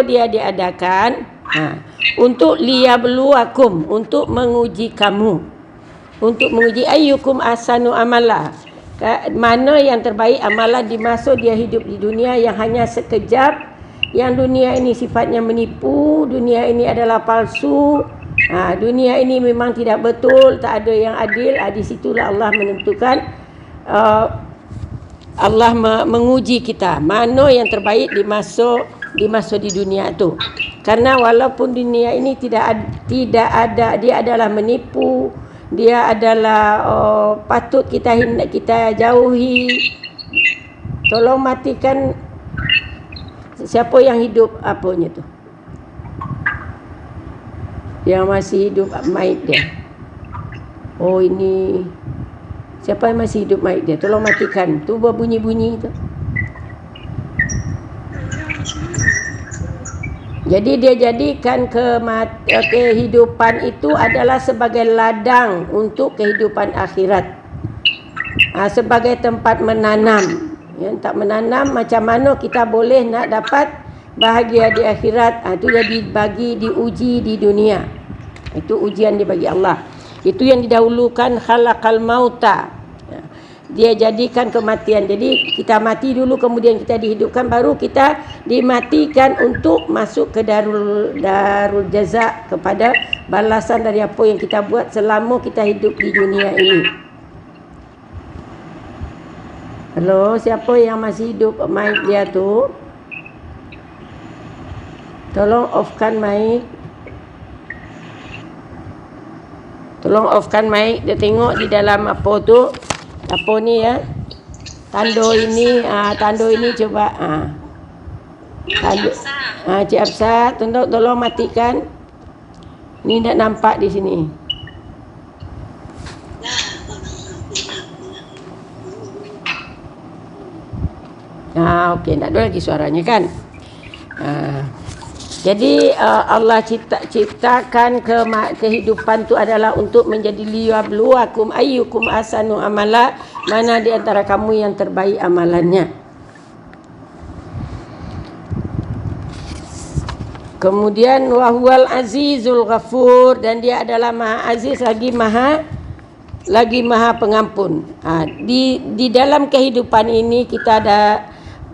dia diadakan untuk liyabluwakum, untuk menguji kamu, untuk menguji ayyukum ahsanu amala, mana yang terbaik amalan di masa dia hidup di dunia yang hanya sekejap, yang dunia ini sifatnya menipu, dunia ini adalah palsu, dunia ini memang tidak betul, tak ada yang adil. Di situlah Allah menentukan, Allah menguji kita mana yang terbaik di masa di dunia itu. Karena walaupun dunia ini tidak ada, dia adalah menipu, dia adalah patut kita jauhi. Tolong matikan siapa yang hidup apanya tu, yang masih hidup mic dia. Oh, ini siapa yang masih hidup mic dia, tolong matikan tu berbunyi-bunyi tu. Jadi dia jadikan kehidupan itu adalah sebagai ladang untuk kehidupan akhirat, sebagai tempat menanam. Yang tak menanam, macam mana kita boleh nak dapat bahagia di akhirat? Itu dia diuji di dunia. Itu ujian dibagi Allah. Itu yang didahulukan, khalaqal mauta. Dia jadikan kematian. Jadi kita mati dulu, kemudian kita dihidupkan, baru kita dimatikan untuk masuk ke darul jaza, kepada balasan dari apa yang kita buat selama kita hidup di dunia ini. Halo, siapa yang masih hidup mic dia tu? Tolong offkan mic. Tolong offkan mic. Dia tengok di dalam apa tu? Apa ni ya? Tanda ini coba. Cik Hafsah, tolong matikan. Ni tak nampak di sini. Okey, tak ada lagi suaranya kan? Jadi Allah ciptakan kehidupan tu adalah untuk menjadi liyabluwakum ayyukum ahsanu amala, mana di antara kamu yang terbaik amalannya. Kemudian wahwal azizul ghafur, dan dia adalah maha aziz lagi maha pengampun. Di dalam kehidupan ini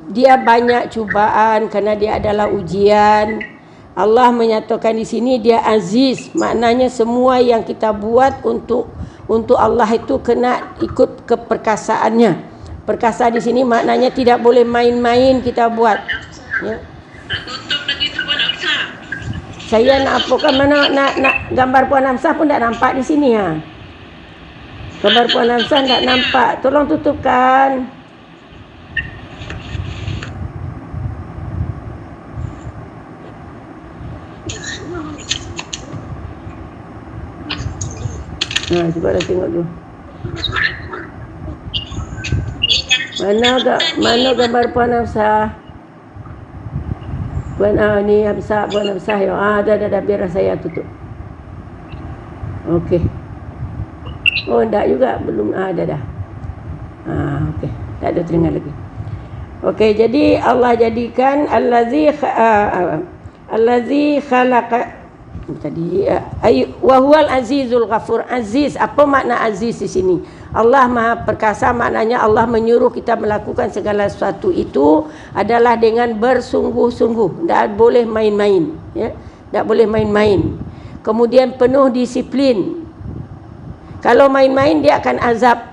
dia banyak cubaan kerana dia adalah ujian. Allah menyatakan di sini dia aziz, maknanya semua yang kita buat untuk Allah itu kena ikut keperkasaannya. Perkasa di sini maknanya tidak boleh main-main kita buat. Ya. Saya nak apakan, mana nak gambar Puan Hamsah pun tak nampak di sini ha. Gambar Puan Hamsah tak nampak. Tolong tutupkan. Cuba dah tengok tu. Mana gambar Puan Hamsah? Ni Hamsah, Puan Hamsah ya. Dah biar saya tutup. Okey. Oh, enggak juga, belum dah. Okey. Tak ada terdengar lagi. Okey, jadi Allah jadikan allazi khalaqa tadi wa huwal azizul ghafur. Aziz, apa makna aziz di sini? Allah Maha Perkasa, maknanya Allah menyuruh kita melakukan segala sesuatu itu adalah dengan bersungguh-sungguh, tak boleh main-main, ya. Tak boleh main-main. Kemudian penuh disiplin. Kalau main-main dia akan azab.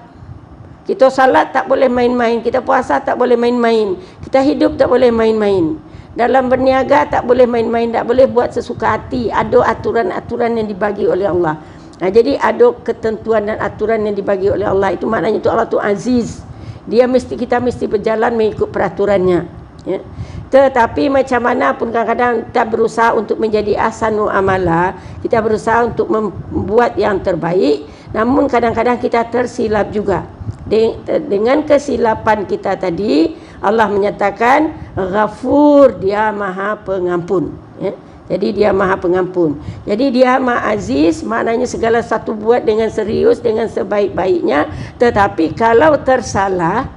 Kita salat tak boleh main-main, kita puasa tak boleh main-main, kita hidup tak boleh main-main. Dalam berniaga tak boleh main-main, tak boleh buat sesuka hati. Ada aturan-aturan yang dibagi oleh Allah. Jadi ada ketentuan dan aturan yang dibagi oleh Allah. Itu maknanya itu Allah tu aziz. Kita mesti berjalan mengikut peraturannya. Ya. Tetapi macam mana pun kadang-kadang kita berusaha untuk menjadi ahsanu amala, kita berusaha untuk membuat yang terbaik, namun kadang-kadang kita tersilap juga. Dengan kesilapan kita tadi, Allah menyatakan Ghafur, dia Maha Pengampun, ya. Jadi dia Maha Pengampun. Jadi dia Maha Aziz, maknanya segala satu buat dengan serius, dengan sebaik-baiknya. Tetapi kalau tersalah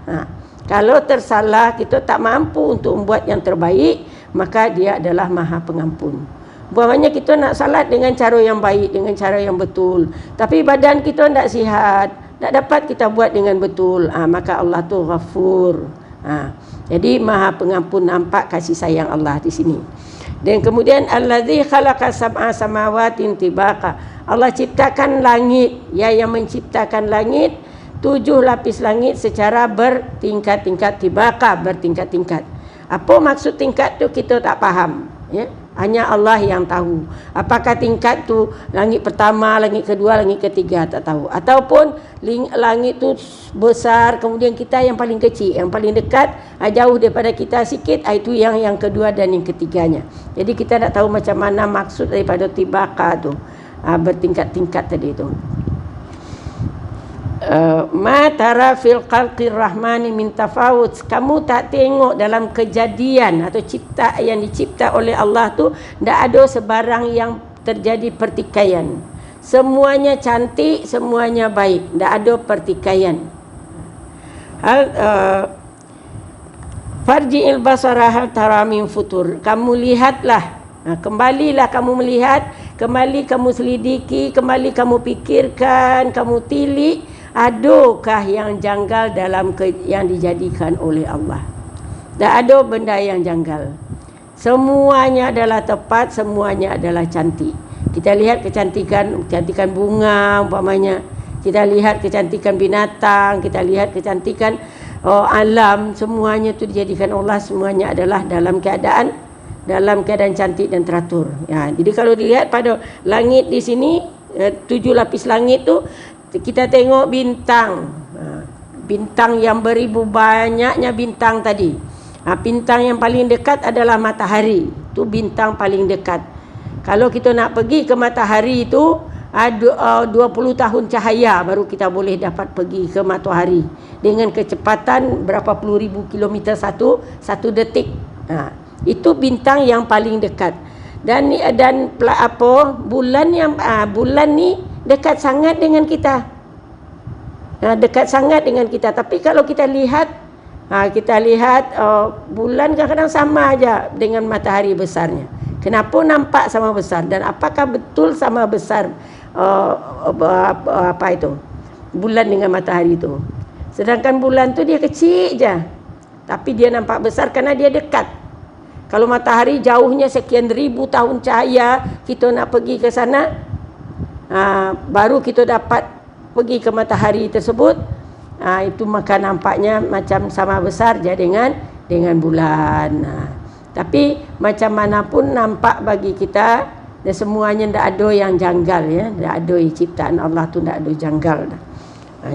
kita tak mampu untuk membuat yang terbaik, maka dia adalah Maha Pengampun. Umpamanya kita nak salat dengan cara yang baik, dengan cara yang betul, tapi badan kita tak sihat, tak dapat kita buat dengan betul, maka Allah tu Ghafur. Jadi Maha Pengampun, nampak kasih sayang Allah di sini. Dan kemudian allazi khalaqa sab'a samawatin tibaqa. Allah ciptakan langit, yang menciptakan langit 7 lapis langit secara bertingkat-tingkat, tibaqa, bertingkat-tingkat. Apa maksud tingkat tu kita tak faham, ya. Hanya Allah yang tahu. Apakah tingkat tu langit pertama, langit kedua, langit ketiga, tak tahu. Ataupun langit tu besar, kemudian kita yang paling kecil, yang paling dekat, jauh daripada kita sikit, itu yang kedua dan yang ketiganya. Jadi kita tak tahu macam mana maksud daripada tibaqa tu, bertingkat-tingkat tadi tu. Ma tara fil khalqir rahmani min tafawut. Kamu tak tengok dalam kejadian atau cipta yang dicipta oleh Allah tu, tak ada sebarang yang terjadi pertikaian. Semuanya cantik, semuanya baik, tak ada pertikaian. Farji'il basara hal tara min futur. Kamu lihatlah, kembalilah kamu melihat, kembali kamu selidiki, kembali kamu pikirkan, kamu tilik, adakah yang janggal dalam yang dijadikan oleh Allah? Tak ada benda yang janggal. Semuanya adalah tepat, semuanya adalah cantik. Kita lihat kecantikan bunga umpamanya, kita lihat kecantikan binatang, kita lihat kecantikan alam, semuanya itu dijadikan Allah, semuanya adalah dalam keadaan cantik dan teratur. Ya, jadi kalau dilihat pada langit di sini, 7 lapis langit tu, kita tengok bintang, bintang yang beribu banyaknya bintang tadi. Bintang yang paling dekat adalah matahari, itu bintang paling dekat. Kalau kita nak pergi ke matahari itu 20 tahun cahaya baru kita boleh dapat pergi ke matahari dengan kecepatan berapa puluh ribu kilometer satu detik. Itu bintang yang paling dekat. Dan bulan ni dekat sangat dengan kita. Dekat sangat dengan kita. Tapi kalau kita lihat bulan kadang-kadang sama aja dengan matahari besarnya. Kenapa nampak sama besar, dan apakah betul sama besar bulan dengan matahari itu? Sedangkan bulan tu dia kecil je, tapi dia nampak besar kerana dia dekat. Kalau matahari jauhnya sekian ribu tahun cahaya, kita nak pergi ke sana, baru kita dapat pergi ke matahari tersebut. Itu maka nampaknya macam sama besar je dengan bulan. Tapi macam mana pun nampak bagi kita, dan semuanya tak ada yang janggal, ya. Tak ada, ciptaan Allah tu tak ada janggal.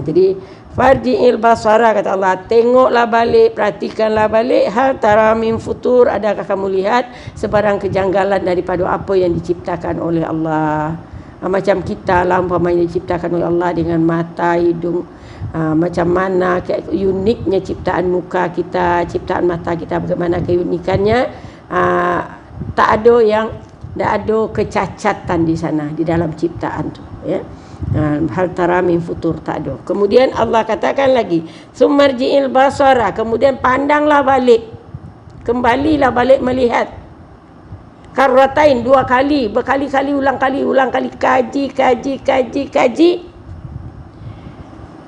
Jadi farji'il basara, kata Allah, tengoklah balik, perhatikanlah balik, hal tara min futur, adakah kamu lihat sebarang kejanggalan daripada apa yang diciptakan oleh Allah. Macam kita lah umpamanya diciptakan oleh Allah dengan mata, hidung, macam mana uniknya ciptaan muka kita, ciptaan mata kita, bagaimana keunikannya. Tak ada kecacatan di sana, di dalam ciptaan tu, ya. Hal tara min futur, tak ada. Kemudian Allah katakan lagi, sumarji'il basara, kemudian pandanglah balik, kembalilah balik melihat. Karratain, 2 kali, berkali-kali, ulang kali, kaji.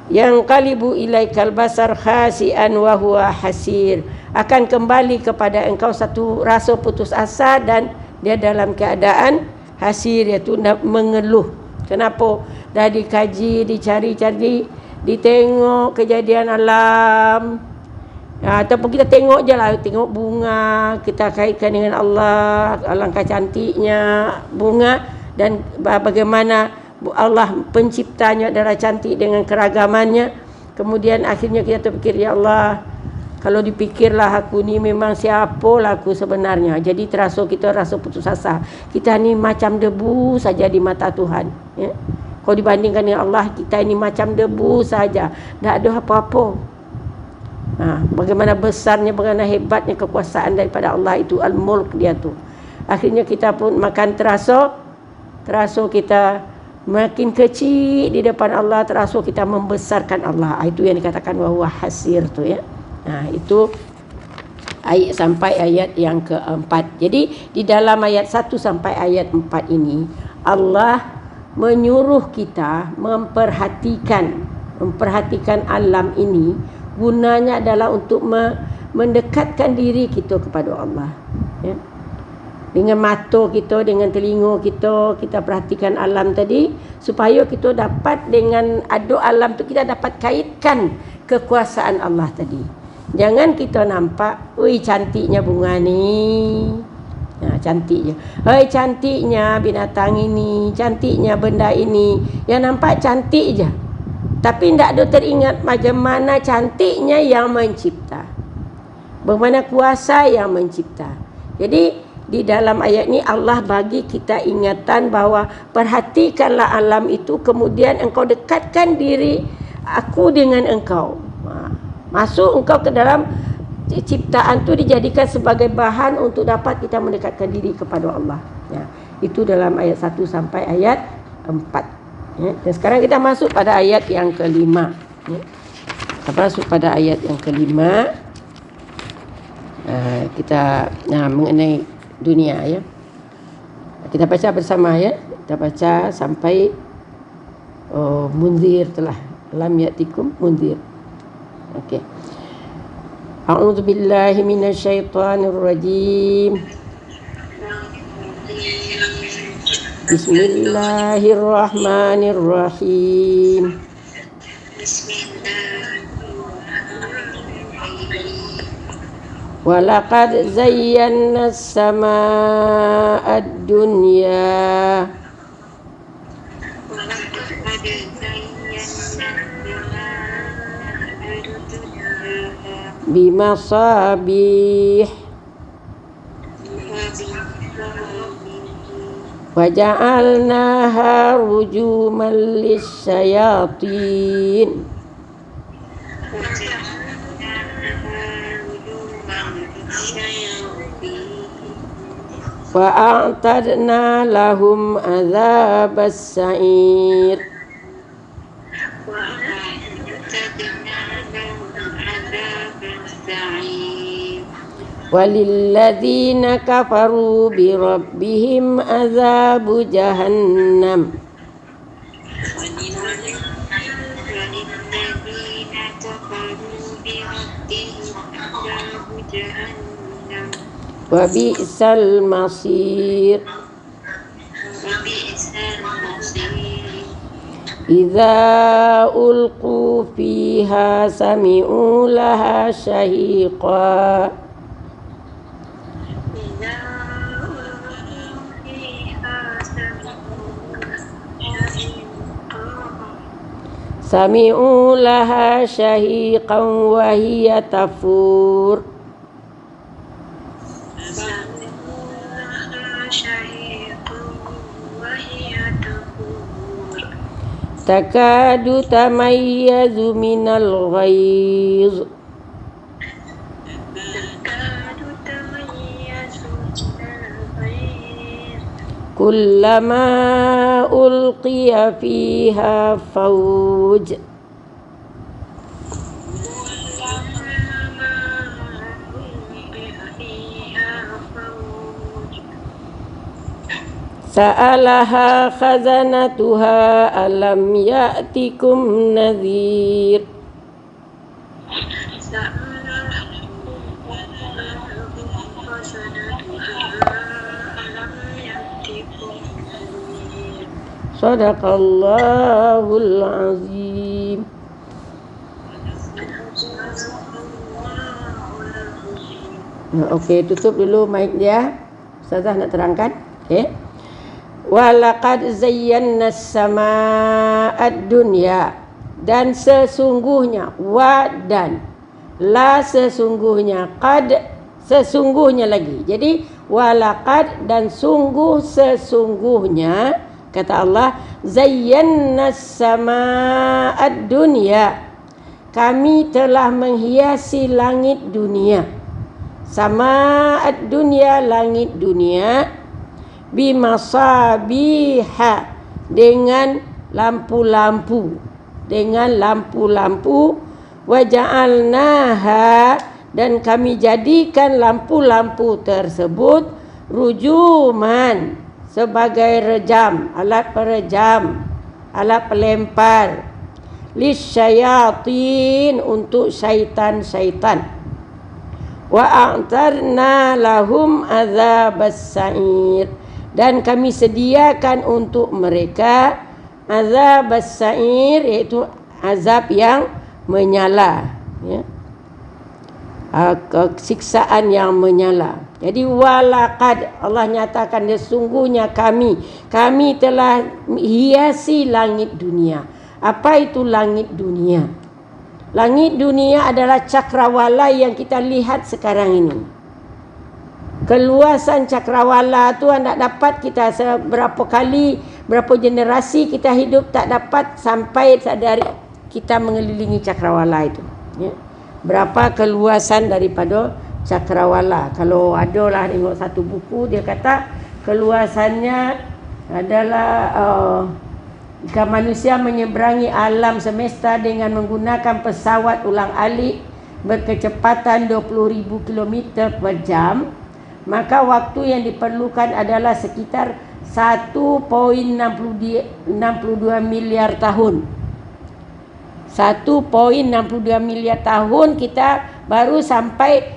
Yang qalibu ilaikal basar khasi'an wa huwa hasir, akan kembali kepada engkau satu rasa putus asa dan dia dalam keadaan hasir, iaitu mengeluh. Kenapa? Dah dikaji, dicari-cari, ditengok kejadian alam, ataupun kita tengok je lah, tengok bunga, kita kaitkan dengan Allah, alangkah cantiknya bunga, dan bagaimana Allah penciptanya adalah cantik dengan keragamannya. Kemudian akhirnya kita terfikir, ya Allah, kalau dipikirlah aku ni memang siapalah aku sebenarnya. Jadi kita rasa putus asa. Kita ni macam debu saja di mata Tuhan, ya. Kalau dibandingkan dengan Allah, kita ini macam debu saja, tak ada apa-apa. Bagaimana besarnya, bagaimana hebatnya kekuasaan daripada Allah itu, al-mulk dia tu. Akhirnya kita pun makan terasa kita makin kecil di depan Allah, terasa kita membesarkan Allah. Itu yang dikatakan wa huwa hasir tu, ya. Itu sampai ayat yang keempat. Jadi di dalam ayat 1 sampai ayat 4 ini Allah menyuruh kita memperhatikan alam ini. Gunanya adalah untuk mendekatkan diri kita kepada Allah, ya. Dengan mata kita, dengan telinga kita, kita perhatikan alam tadi supaya kita dapat dengan ada alam tu kita dapat kaitkan kekuasaan Allah tadi. Jangan kita nampak, oi cantiknya bunga ni. Cantiknya. Oi cantiknya binatang ini, cantiknya benda ini. Yang nampak cantik je. Tapi tidak ada teringat bagaimana cantiknya yang mencipta. Bagaimana kuasa yang mencipta. Jadi di dalam ayat ni Allah bagi kita ingatan bahawa perhatikanlah alam itu, kemudian engkau dekatkan diri aku dengan engkau. Masuk engkau ke dalam ciptaan tu dijadikan sebagai bahan untuk dapat kita mendekatkan diri kepada Allah. Ya, itu dalam ayat 1 sampai ayat 4. Ya, dan sekarang kita masuk pada ayat yang kelima. Ya, kita masuk pada ayat yang kelima. Kita mengenai dunia, ya. Kita baca bersama, ya. Kita baca sampai munzir telah lam yatikum munzir. Okey. A'udzu billahi minasyaitonir rajim. Bismillahirrahmanirrahim. Walaqad zayyana as-samaa'a ad-dunya bimasabih wa ja'alnaha rujuman lis-syayatin wa a'tadna lahum adzabas sa'ir walilladzina kafaru birabbihim adzabu jahannam wa bi'sal masir idza ulqu fiha sami'u laha shahiqa sami'u laha shahiqan wa hiya tafur takadu tamayyazu minal ghaiz kullama ulqiya fiha fawj sa'alaha khazanatuha alam ya'tikum nadhir Sadaqallahul azim. Okey, tutup dulu mic dia. Ustazah nak terangkan. Okey. Walaqad zayyana as-samaa'a dunya, dan sesungguhnya, wa dan la sesungguhnya, qad sesungguhnya lagi. Jadi walaqad dan sungguh sesungguhnya, kata Allah, zayyana as-samaa'a dunya, kami telah menghiasi langit dunia. Sama'ad dunya, langit dunia, bimasabiha, dengan lampu-lampu, dengan lampu-lampu, wa ja'alnaha, dan kami jadikan lampu-lampu tersebut rujuman sebagai rejam, alat perejam, alat pelempar, lisyayatin untuk syaitan-syaitan. Wa a'tarna lahum azabas sa'ir, dan kami sediakan untuk mereka azabas sa'ir, iaitu azab yang menyala, ya. Siksaan yang menyala. Jadi walaqad, Allah nyatakan sesungguhnya kami telah hiasi langit dunia. Apa itu langit dunia? Langit dunia adalah cakrawala yang kita lihat sekarang ini. Keluasan cakrawala tu tak dapat kita berapa kali, berapa generasi kita hidup tak dapat sampai dari kita mengelilingi cakrawala itu, ya. Berapa keluasan daripada cakrawala. Kalau adalah tengok satu buku, dia kata keluasannya adalah jika manusia menyeberangi alam semesta dengan menggunakan pesawat ulang-alik berkecepatan 20,000 km per jam, maka waktu yang diperlukan adalah sekitar 1.62 miliar tahun. 1.62 miliar tahun kita baru sampai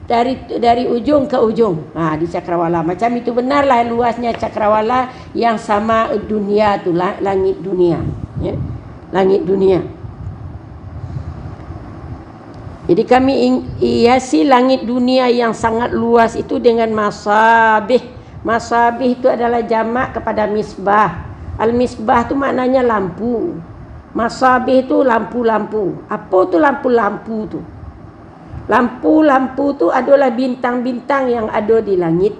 dari ujung ke ujung, di cakrawala. Macam itu benarlah luasnya cakrawala yang sama dunia tu, langit dunia, ya. Langit dunia. Jadi kami hiasi langit dunia yang sangat luas itu dengan masabih. Masabih itu adalah jamak kepada misbah. Al-misbah tu maknanya lampu. Masabih tu lampu-lampu. Apa tu lampu-lampu tu? Lampu-lampu tu adalah bintang-bintang yang ada di langit,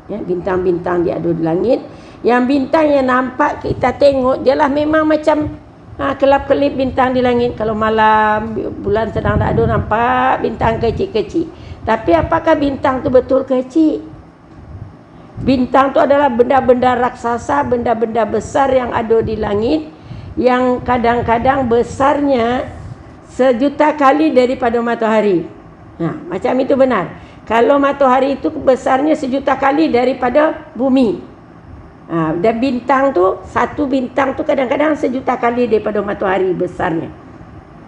ya, bintang-bintang dia ada di langit. Yang bintang yang nampak kita tengok dialah memang macam kelap-kelip bintang di langit. Kalau malam bulan sedang tak ada, nampak bintang kecil-kecil. Tapi apakah bintang tu betul kecil? Bintang tu adalah benda-benda raksasa, benda-benda besar yang ada di langit, yang kadang-kadang besarnya 1,000,000 kali daripada matahari. Macam itu benar. Kalau matahari itu besarnya 1,000,000 kali daripada bumi. Dan bintang tu, satu bintang tu kadang-kadang 1,000,000 kali daripada matahari besarnya.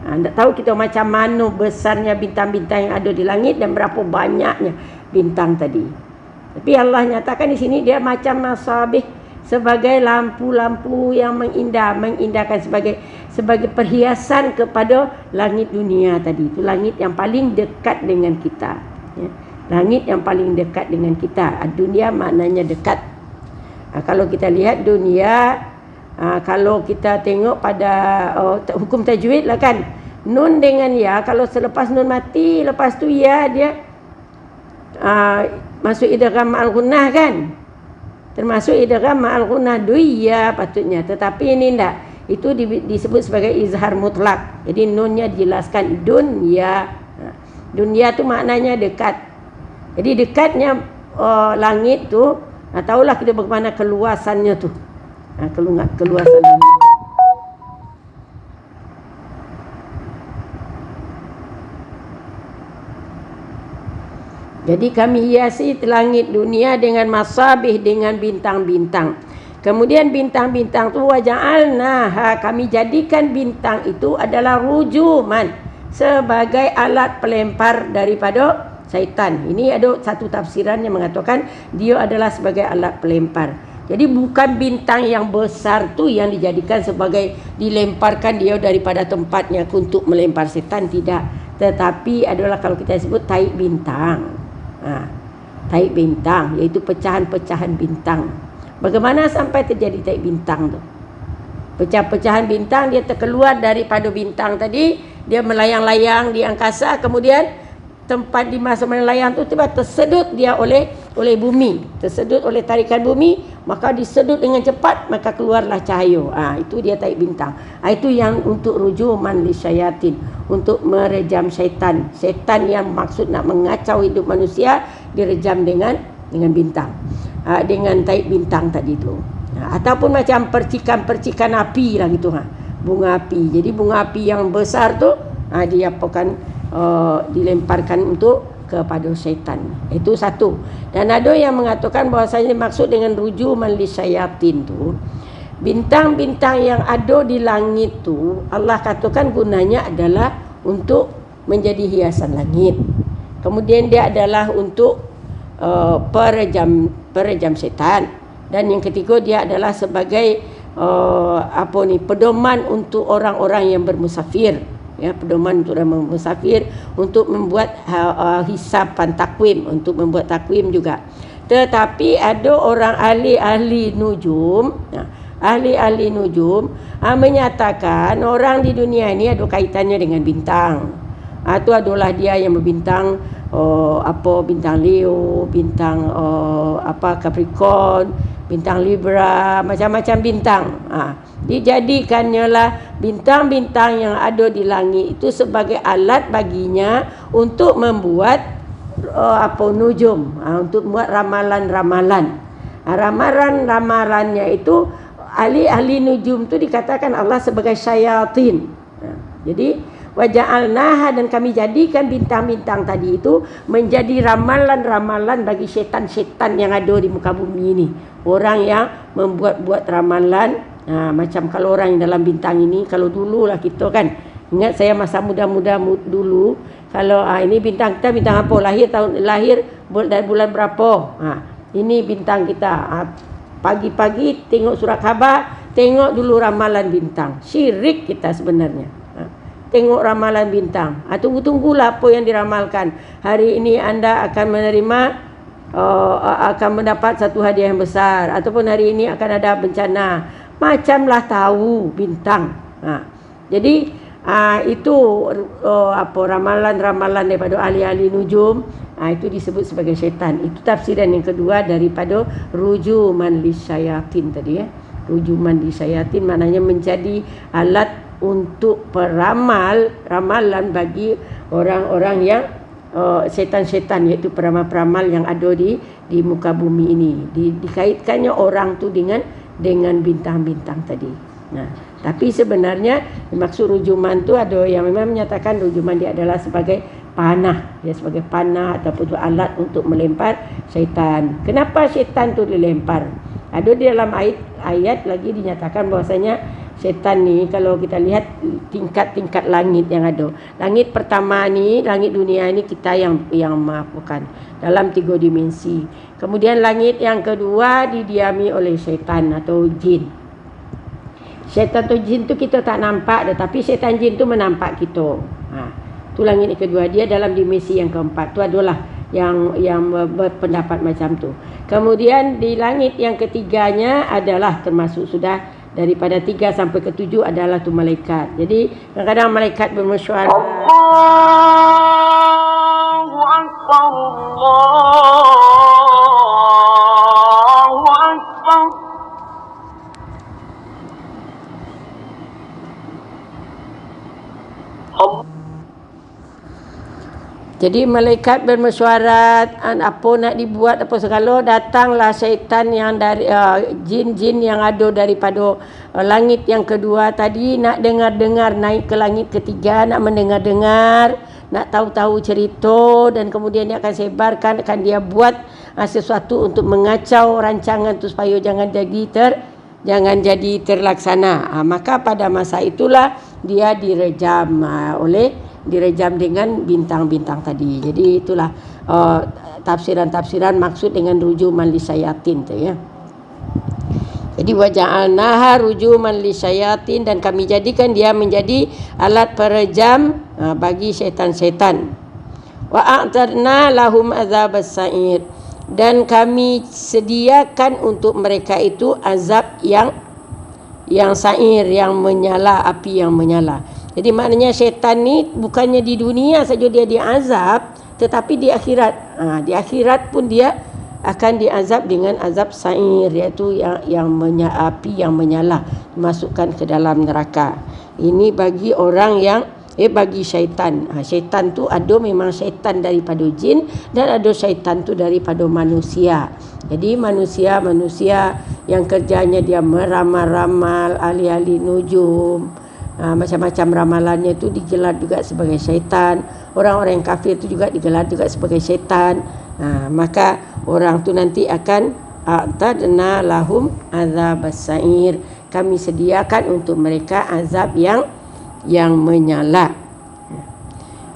Tak tahu kita macam mana besarnya bintang-bintang yang ada di langit dan berapa banyaknya bintang tadi. Tapi Allah nyatakan di sini dia macam masabih, sebagai lampu-lampu yang mengindahkan sebagai perhiasan kepada langit dunia tadi. Itu langit yang paling dekat dengan kita, ya. Langit yang paling dekat dengan kita. Dunia maknanya dekat. Kalau kita lihat dunia, kalau kita tengok pada hukum tajwid lah kan, nun dengan ya, kalau selepas nun mati, lepas tu ya dia masuk idgham al-ghunnah kan. Termasuk idgham ma'al ghunnah duya patutnya, tetapi ini tidak. Itu disebut sebagai izhar mutlak. Jadi nunnya dijelaskan dunya. Dunya tu maknanya dekat. Jadi dekatnya langit tu, tahulah kita bagaimana keluasannya tu. Keluasan langit. Jadi kami hiasi langit dunia dengan masabih, dengan bintang-bintang. Kemudian bintang-bintang tu waja'alnaha, kami jadikan bintang itu adalah rujuman, sebagai alat pelempar daripada syaitan. Ini ada satu tafsiran yang mengatakan dia adalah sebagai alat pelempar. Jadi bukan bintang yang besar tu yang dijadikan sebagai dilemparkan dia daripada tempatnya untuk melempar syaitan, tidak. Tetapi adalah kalau kita sebut taib bintang. Taib bintang, iaitu pecahan-pecahan bintang. Bagaimana sampai terjadi taib bintang tu? Pecah-pecahan bintang dia terkeluar daripada bintang tadi, dia melayang-layang di angkasa, kemudian tempat di masa melayang tu tiba tersedut dia oleh bumi, tersedut oleh tarikan bumi, maka disedut dengan cepat, maka keluarlah cahaya. Itu dia taib bintang. Itu yang untuk rujuman lisyayatin, untuk merejam syaitan. Syaitan yang maksud nak mengacau hidup manusia direjam dengan bintang, dengan taib bintang tadi tu. Ataupun macam percikan-percikan api lah gitu, bunga api. Jadi bunga api yang besar tu dia apakan dilemparkan untuk kepada syaitan. Itu satu. Dan ada yang mengatakan bahwasanya maksud dengan rujuman lisyayatin tu, bintang-bintang yang ada di langit tu Allah katakan gunanya adalah untuk menjadi hiasan langit. Kemudian dia adalah untuk perejam setan. Dan yang ketiga dia adalah sebagai pedoman untuk orang-orang yang bermusafir. Ya, pedoman untuk orang musafir untuk membuat hisapan takwim, untuk membuat takwim juga. Tetapi ada orang ahli-ahli nujum, ahli-ahli nujum menyatakan orang di dunia ini ada kaitannya dengan bintang. Itu adalah dia yang berbintang bintang Leo, bintang Capricorn, bintang Libra, macam-macam bintang. Dijadikannya lah bintang-bintang yang ada di langit itu sebagai alat baginya untuk membuat nujum, untuk membuat ramalan-ramalan. Ramalan-ramalannya itu ahli-ahli nujum tu dikatakan Allah sebagai syayatin. Jadi waja'alnaha, dan kami jadikan bintang-bintang tadi itu menjadi ramalan-ramalan bagi syaitan-syaitan yang ada di muka bumi ini. Orang yang membuat-buat ramalan, macam kalau orang yang dalam bintang ini, kalau dululah kita kan, ingat saya masa muda-muda dulu, kalau ini bintang kita bintang apa, lahir dari bulan berapa, ini bintang kita. Pagi-pagi tengok surat khabar, tengok dulu ramalan bintang. Syirik kita sebenarnya. Tengok ramalan bintang. Tunggu-tunggulah apa yang diramalkan. Hari ini anda akan menerima, akan mendapat satu hadiah yang besar. Ataupun hari ini akan ada bencana. Macamlah tahu bintang. Jadi itu ramalan-ramalan daripada ahli-ahli nujum. Itu disebut sebagai syaitan. Itu tafsiran yang kedua daripada rujuman lisyayatin tadi. Rujuman lisyayatin maknanya menjadi alat untuk ramalan bagi orang-orang yang setan-setan, iaitu peramal-peramal yang ada di muka bumi ini. Dikaitkannya orang tu dengan bintang-bintang tadi. Tapi sebenarnya maksud rujuman tu ada yang memang menyatakan rujuman dia adalah sebagai panah, dia sebagai panah ataupun alat untuk melempar syaitan. Kenapa syaitan tu dilempar? Ada di dalam ayat lagi dinyatakan bahwasanya syaitan ni, kalau kita lihat tingkat-tingkat langit yang ada. Langit pertama ni, langit dunia ni kita yang mampukan dalam 3 dimensi. Kemudian langit yang kedua didiami oleh syaitan atau jin. Syaitan atau jin tu kita tak nampak, tetapi syaitan jin tu menampak kita. Tu langit yang kedua, dia dalam dimensi yang keempat. Tu adalah yang berpendapat macam tu. Kemudian di langit yang ketiganya adalah termasuk sudah daripada 3 sampai ke 7 adalah tu malaikat. Jadi kadang-kadang malaikat bermesyuarat. Allahu Akbar, Allahu Akbar. Jadi malaikat bermesyuarat, apa nak dibuat apa segala, datanglah syaitan yang dari jin-jin yang ada daripada langit yang kedua tadi nak dengar-dengar, naik ke langit ketiga, nak mendengar-dengar, nak tahu-tahu cerita, dan kemudian dia akan sebarkan, akan dia buat sesuatu untuk mengacau rancangan tu supaya jangan jadi terlaksana. Maka pada masa itulah dia direjam dengan bintang-bintang tadi. Jadi itulah tafsiran-tafsiran maksud dengan rujuman lisyayatin tu ya. Jadi waja'alnaha rujuman lisyayatin, dan kami jadikan dia menjadi alat perejam bagi syaitan-syaitan. Wa a'tadna lahum azabas sa'ir, dan kami sediakan untuk mereka itu azab yang sa'ir, yang menyala, api yang menyala. Jadi maknanya syaitan ni bukannya di dunia saja dia diazab, tetapi di akhirat. Di akhirat pun dia akan diazab dengan azab sa'ir, iaitu api yang menyala, dimasukkan ke dalam neraka. Ini bagi orang yang bagi syaitan. Syaitan tu ada memang syaitan daripada jin, dan ada syaitan tu daripada manusia. Jadi manusia yang kerjanya dia meramal-ramal, ahli-ahli nujum, macam-macam ramalannya itu digelar juga sebagai syaitan. Orang-orang yang kafir itu juga digelar juga sebagai syaitan. Maka orang tu nanti akan a'tadna lahum azabas sa'ir. Kami sediakan untuk mereka azab yang menyala.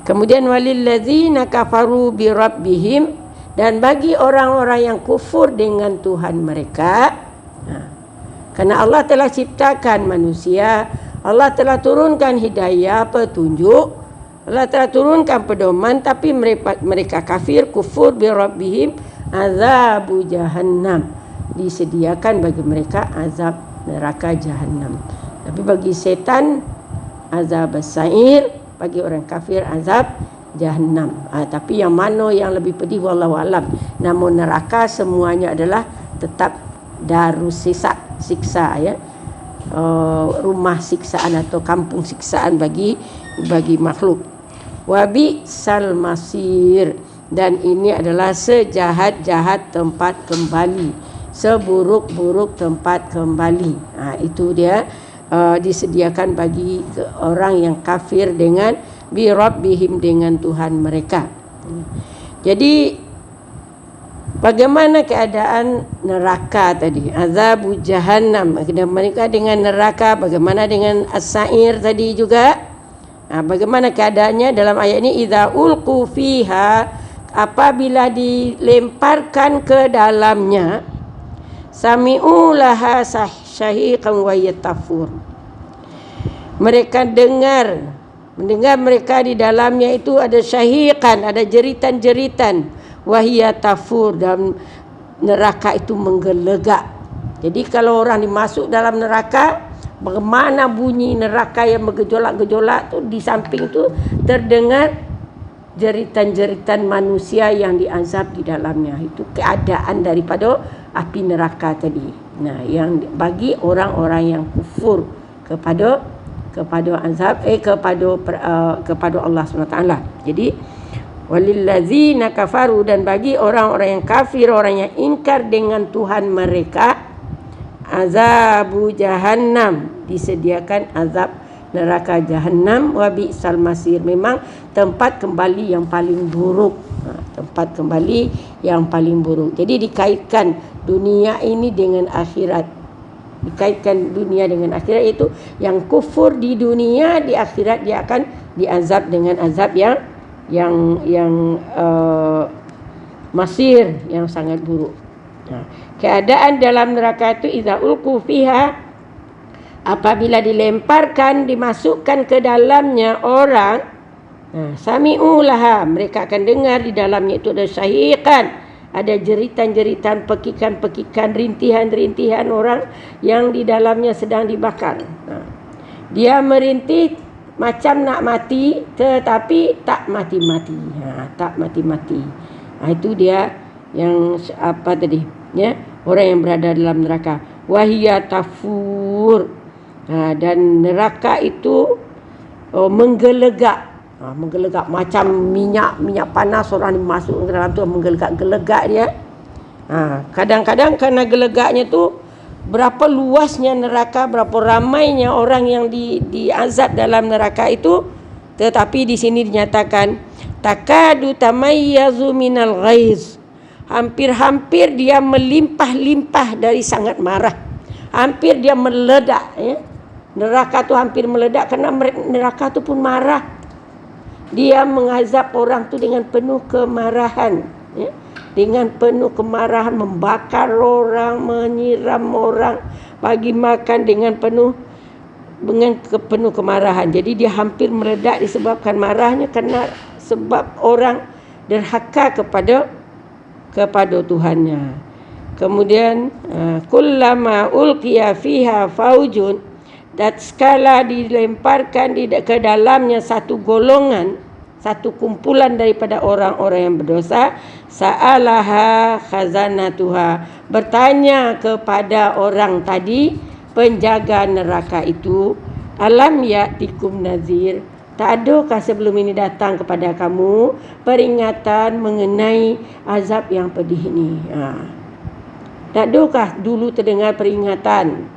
Kemudian walillazina kafaru bi rabbihim, dan bagi orang-orang yang kufur dengan Tuhan mereka, kerana Allah telah ciptakan manusia, Allah telah turunkan hidayah, petunjuk, Allah telah turunkan pedoman, tapi mereka kafir, kufur bi rabbihim, azabu jahannam, disediakan bagi mereka azab neraka jahannam. Tapi bagi setan azab as-sa'ir, bagi orang kafir azab jahannam. Tapi yang mana yang lebih pedih wallahu alam. Namun neraka semuanya adalah tetap darus siksa ya. Rumah siksaan atau kampung siksaan bagi makhluk. Wa bi'sal masir, dan ini adalah sejahat-jahat tempat kembali, seburuk-buruk tempat kembali. Itu dia disediakan bagi orang yang kafir dengan bi rabbihim, dengan Tuhan mereka. Jadi bagaimana keadaan neraka tadi? Azabu jahannam, mereka dengan neraka. Bagaimana dengan as-sa'ir tadi juga? Bagaimana keadaannya dalam ayat ini? Idza ulqu fiha, apabila dilemparkan ke dalamnya, sami'u laha syahiqan wa yatafur, mereka mendengar mereka di dalamnya itu ada syahiqan, ada jeritan-jeritan, wahia tafur, dan neraka itu menggelegak. Jadi kalau orang dimasuk dalam neraka, bagaimana bunyi neraka yang bergejolak-gejolak tu, di samping tu terdengar jeritan-jeritan manusia yang diazab di dalamnya. Itu keadaan daripada api neraka tadi. Yang bagi orang-orang yang kufur kepada azab kepada Allah SWT. Jadi walillazina kafaru, dan bagi orang-orang yang kafir, orang yang ingkar dengan Tuhan mereka, azabu jahannam, disediakan azab neraka jahannam, wa bi'sal masir, memang tempat kembali yang paling buruk. Tempat kembali yang paling buruk. Jadi dikaitkan dunia ini dengan akhirat. Dikaitkan dunia dengan akhirat, itu yang kufur di dunia, di akhirat dia akan diazab dengan azab yang masir, yang sangat buruk. Keadaan dalam neraka itu idza ulqu fiha, apabila dilemparkan, dimasukkan ke dalamnya orang, sami'u laha, mereka akan dengar di dalamnya itu ada syahiqan, ada jeritan-jeritan, pekikan-pekikan, rintihan-rintihan orang yang di dalamnya sedang dibakar. Dia merintih macam nak mati, tetapi tak mati-mati. Tak mati-mati. Itu dia yang apa tadi? Ya, orang yang berada dalam neraka. Wahia tafur. Dan neraka itu menggelegak. Menggelegak macam minyak panas, orang masuk ke dalam tu menggelegak dia. Kadang-kadang kerana gelegaknya tu, berapa luasnya neraka, berapa ramainya orang yang diazab dalam neraka itu, tetapi di sini dinyatakan takadu tamayyazu minal ghaiz, hampir-hampir dia melimpah-limpah dari sangat marah, hampir dia meledak ya. Neraka tu hampir meledak kerana neraka tu pun marah. Dia mengazab orang tu dengan penuh kemarahan ya. Dengan penuh kemarahan, membakar orang, menyiram orang, bagi makan dengan penuh kemarahan. Jadi dia hampir meledak disebabkan marahnya, kerana sebab orang derhaka kepada Tuhannya. Kemudian kullama ulqiya fiha faujun, dan sekala dilemparkan ke dalamnya satu golongan, satu kumpulan daripada orang-orang yang berdosa, sa'alaha khazanatuha, bertanya kepada orang tadi, penjaga neraka itu, alam ya'tikum nazir, tak adakah sebelum ini datang kepada kamu peringatan mengenai azab yang pedih ini? Tak adakah dulu terdengar peringatan?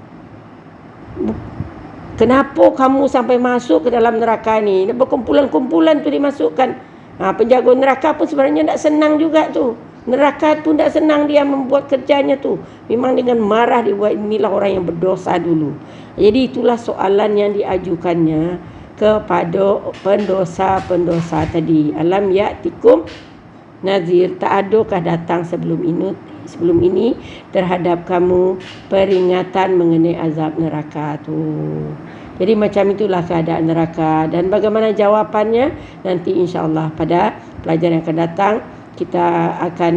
Kenapa kamu sampai masuk ke dalam neraka ni? Berkumpulan-kumpulan tu dimasukkan. Penjaga neraka pun sebenarnya tak senang juga tu. Neraka tu tak senang dia membuat kerjanya tu. Memang dengan marah dia buat, inilah orang yang berdosa dulu. Jadi itulah soalan yang diajukannya kepada pendosa-pendosa tadi. Alam ya'tikum nazir, tak adakah datang sebelum ini terhadap kamu peringatan mengenai azab neraka tu. Jadi macam itulah keadaan neraka, dan bagaimana jawapannya nanti insya-Allah pada pelajaran yang akan datang kita akan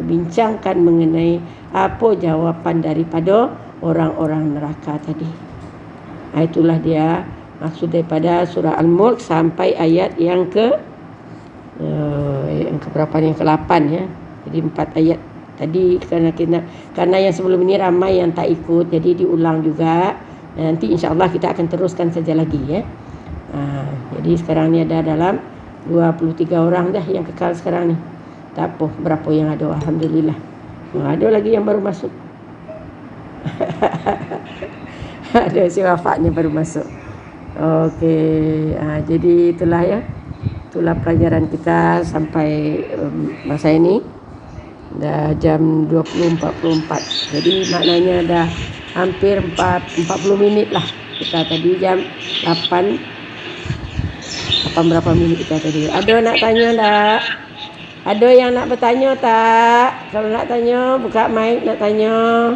bincangkan mengenai apa jawapan daripada orang-orang neraka tadi. Itulah dia maksud daripada surah Al-Mulk sampai ayat yang berapa ni, yang ke-8 ya. Jadi 4 ayat tadi, karena yang sebelum ini ramai yang tak ikut, jadi diulang juga. Nanti insya-Allah kita akan teruskan saja lagi ya. Jadi sekarang ni ada dalam 23 orang dah yang kekal sekarang ni. Tak apa berapa yang ada, alhamdulillah. Ada lagi yang baru masuk. Ada si wafatnya baru masuk. Okey, jadi itulah ya. Itulah pelajaran kita sampai masa ini. Dah jam 20.44. Jadi maknanya dah hampir 40 minit lah. Kita tadi jam 8 berapa minit kita tadi. Ada nak tanya tak? Ada yang nak bertanya tak? Kalau nak tanya, buka mic nak tanya.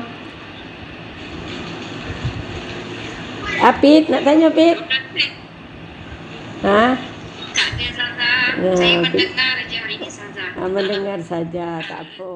Apit, nak tanya Apit? Tak ada, Saza. Saya mendengar saja hari ini, Saza. Mendengar saja, tak apa.